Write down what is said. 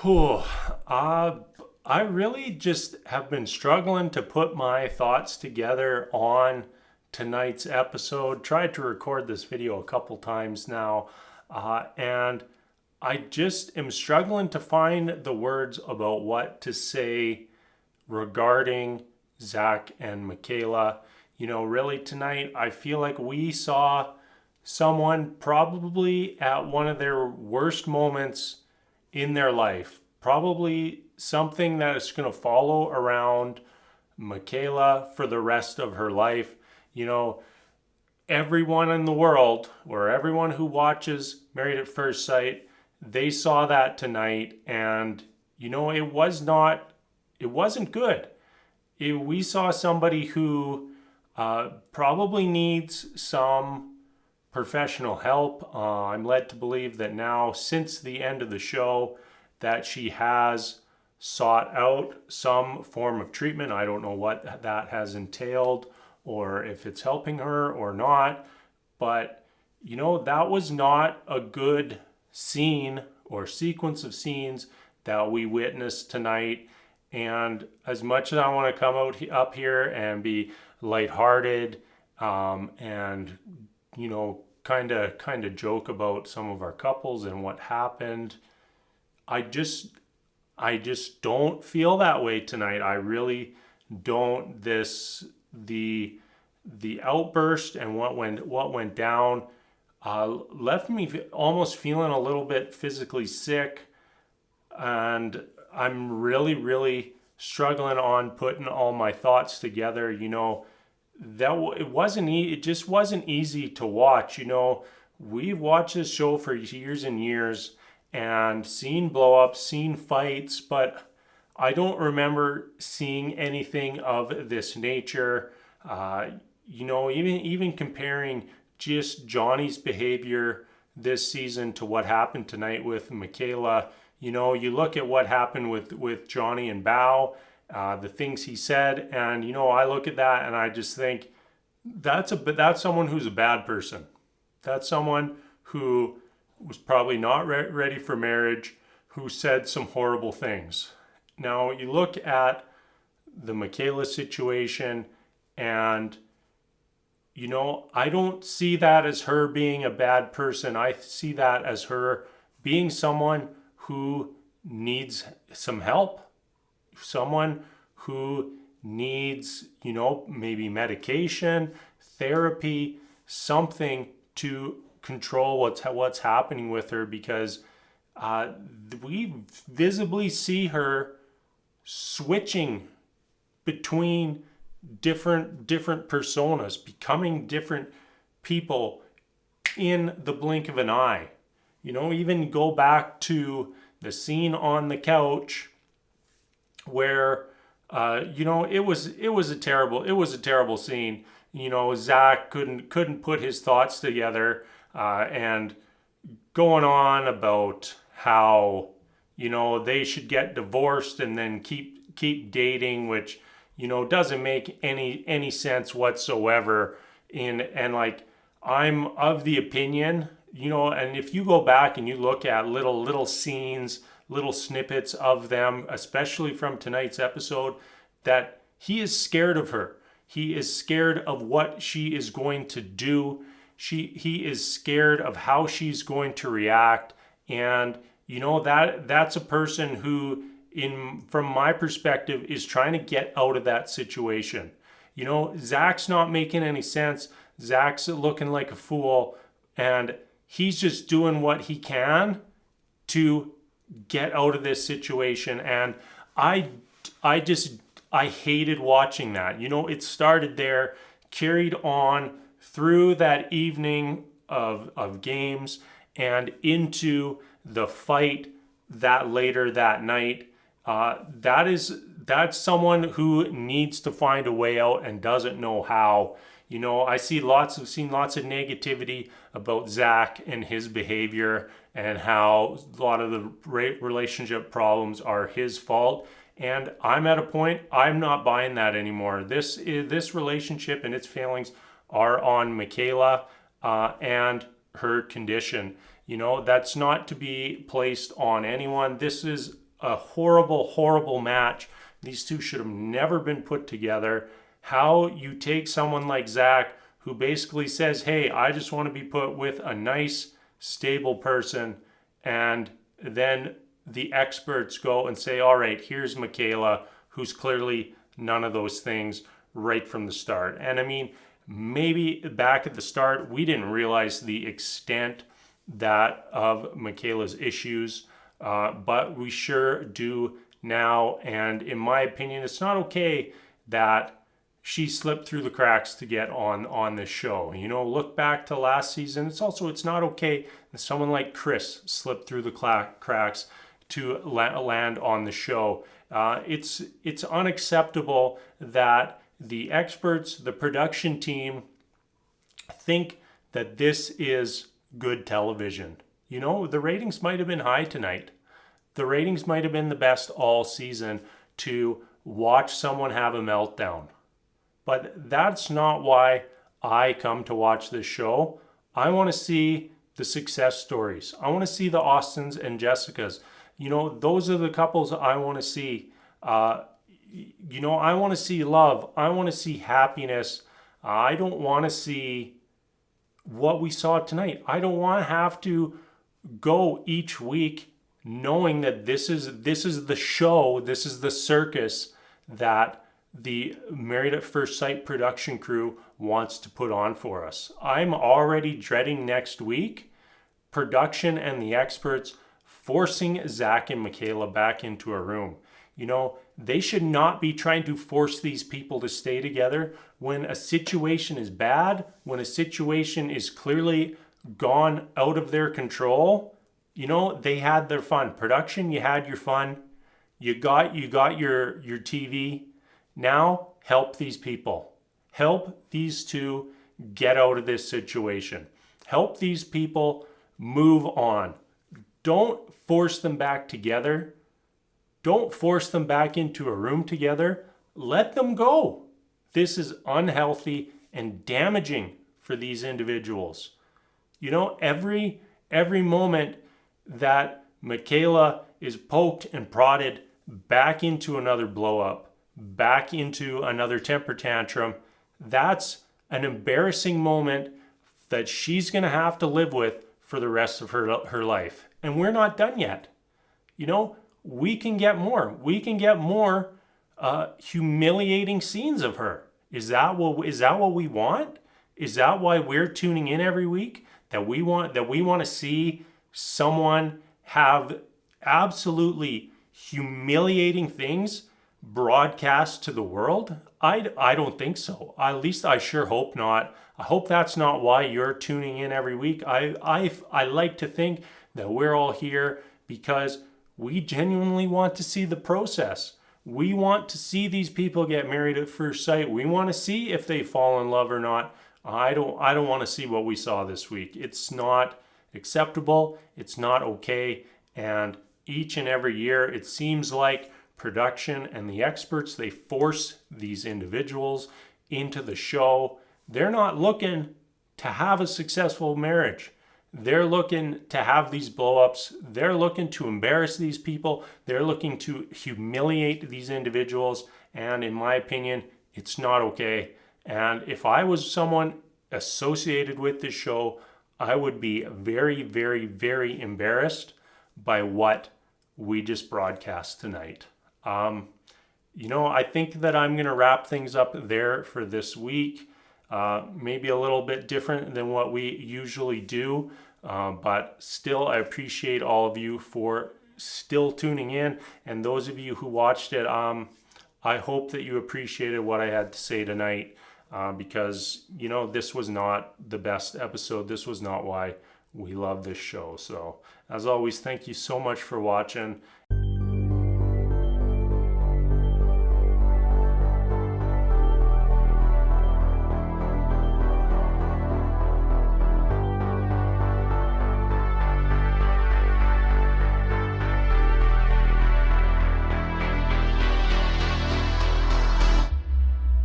Whew. Uh, I really just have been struggling to put my thoughts together on tonight's episode. Tried to record this video a couple times now, and I just am struggling to find the words about what to say regarding Zach and Michaela. Really tonight, I feel like we saw someone probably at one of their worst moments in their life. Probably something that is going to follow around Michaela for the rest of her life. You know, Everyone in the world, or everyone who watches Married at First Sight, they saw that tonight, and it wasn't good. We saw somebody who probably needs some professional help. I'm led to believe that now, since the end of the show, that she has sought out some form of treatment. I don't know what that has entailed or if it's helping her or not, but that was not a good scene or sequence of scenes that we witnessed tonight. And as much as I want to come up here and be lighthearted, and kind of joke about some of our couples and what happened, I just I just don't feel that way tonight. I really don't. The outburst and what went down left me almost feeling a little bit physically sick, and I'm really struggling on putting all my thoughts together. It just wasn't easy to watch. We've watched this show for years and years and seen blow-ups, seen fights, but I don't remember seeing anything of this nature. Even comparing just Johnny's behavior this season to what happened tonight with Michaela. You look at what happened with Johnny and Bao, the things he said, and I look at that and I just think that's someone who's a bad person. That's someone who was probably not ready for marriage, who said some horrible things. Now you look at the Michaela situation, and I don't see that as her being a bad person. I see that as her being someone who needs some help, someone who needs, maybe medication, therapy, something to control what's happening with her, because we visibly see her switching between different personas, becoming different people in the blink of an eye. Even go back to the scene on the couch where it was a terrible scene. Zach couldn't put his thoughts together, and going on about how they should get divorced and then keep dating, which doesn't make any sense whatsoever. And like, I'm of the opinion, and if you go back and you look at little scenes, little snippets of them, especially from tonight's episode, that he is scared of her. He is scared of what she is going to do. He is scared of how she's going to react. And that's a person who, from my perspective, is trying to get out of that situation. Zach's not making any sense. Zach's looking like a fool, and he's just doing what he can to get out of this situation. And I hated watching that. It started there, carried on through that evening of games and into the fight that later that night. That's someone who needs to find a way out and doesn't know how. I've seen lots of negativity about Zach and his behavior, and how a lot of the relationship problems are his fault. And I'm at a point, I'm not buying that anymore. This relationship and its failings are on Michaela and her condition. That's not to be placed on anyone. This is a horrible, horrible match. These two should have never been put together. How you take someone like Zach, who basically says, hey, I just want to be put with a nice, stable person, and then the experts go and say, all right, here's Michaela, who's clearly none of those things right from the start. And I mean, maybe back at the start, we didn't realize the extent that of Michaela's issues, but we sure do now. And in my opinion, it's not okay that she slipped through the cracks to get on this show. You know, look back to last season. It's not okay that someone like Chris slipped through the cracks to land on the show. It's unacceptable that the experts, the production team, think that this is good television. You know, the ratings might have been high tonight. The ratings might have been the best all season to watch someone have a meltdown. But that's not why I come to watch this show. I want to see the success stories. I want to see the Austins and Jessicas. You know, those are the couples I want to see. You know, I want to see love. I want to see happiness. I don't want to see what we saw tonight. I don't want to have to go each week knowing that this is the show, this is the circus that the Married at First Sight production crew wants to put on for us. I'm already dreading next week. Production and the experts forcing Zach and Michaela back into a room. You know, they should not be trying to force these people to stay together when a situation is bad, when a situation is clearly gone out of their control. You know, they had their fun. Production, you had your fun. You got your TV. Now, help these people. Help these two get out of this situation. Help these people move on. Don't force them back together. Don't force them back into a room together. Let them go. This is unhealthy and damaging for these individuals. You know, every moment that Michaela is poked and prodded back into another blow up, back into another temper tantrum, that's an embarrassing moment that she's going to have to live with for the rest of her life. And we're not done yet. You know, we can get more. We can get more humiliating scenes of her. Is that what we want? Is that why we're tuning in every week? That we want to see someone have absolutely humiliating things broadcast to the world? I don't think so. At least I sure hope not. I hope that's not why you're tuning in every week. I like to think that we're all here because we genuinely want to see the process. We want to see these people get married at first sight. We want to see if they fall in love or not. I don't want to see what we saw this week. It's not acceptable. It's not okay. And each and every year, it seems like production and the experts, they force these individuals into the show. They're not looking to have a successful marriage. They're looking to have these blow-ups. They're looking to embarrass these people. They're looking to humiliate these individuals. And in my opinion, it's not okay. And if I was someone associated with this show, I would be very, very, very embarrassed by what we just broadcast tonight. You know, I think that I'm going to wrap things up there for this week. Maybe a little bit different than what we usually do, but still I appreciate all of you for still tuning in, and those of you who watched it, I hope that you appreciated what I had to say tonight, because, you know, this was not the best episode. This was not why we love this show. So as always, thank you so much for watching.